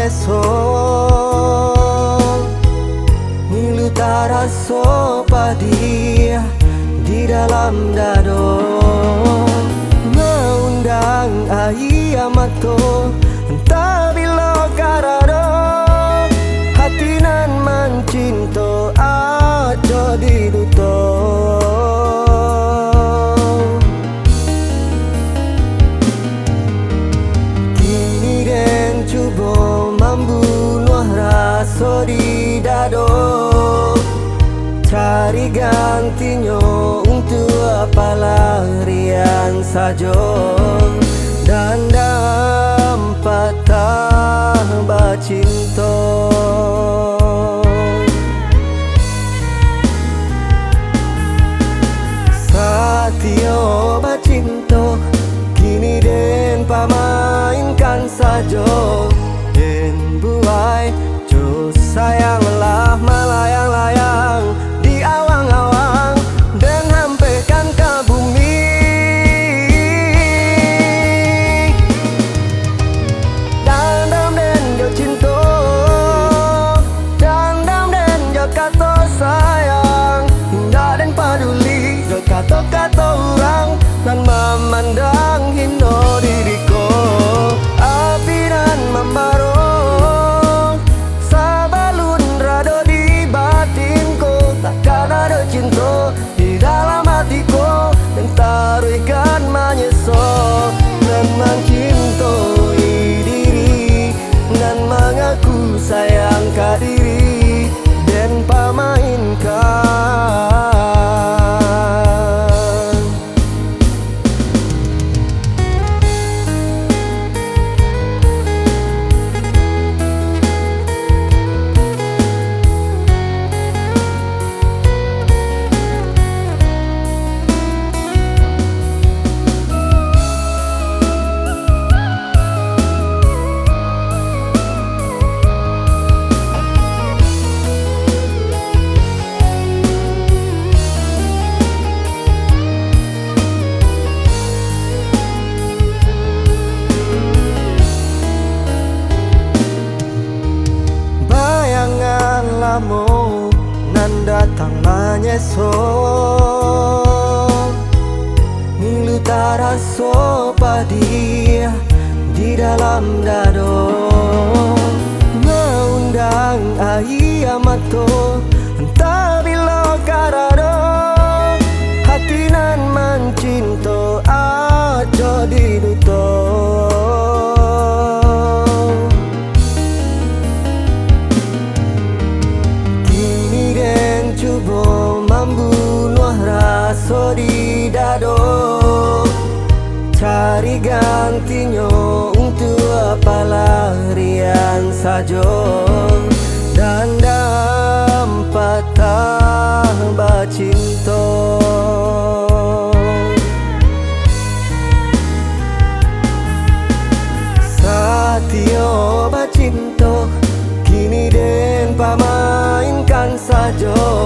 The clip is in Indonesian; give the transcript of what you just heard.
manyeso ngilu taraso padi di dalam dado mengundang ayamato entah bila karado hatinan mancinto aja diduto kini den coba membunuh rasa di dado cari gantinya untuk pelarian saja dan dapat tambah cinta satyo bacinta kini den pamainkan saja den buai jo sayanglah melayang-layang di awang-awang dan hampaikan ke bumi dandam den jo cinta dandam den jo kata sayang hingga den peduli jo kata-kata orang dan memandang hina diriku api dan membara sabalun rado di batinku takkan ada cinta di dalam hatiku dan taruhkan menyeso dan mencintai diri dan mengaku sayang ke diri dan pemainkan lamo nan datang manyeso ngilu taraso padi di dalam dado mengundang ayamato entah bila karado hatinan mancinto aja diduto membunuh rasa di dado cari gantinya untuk pelarian saja dan dapat tambah cinta satyo bacinta kini den pamainkan saja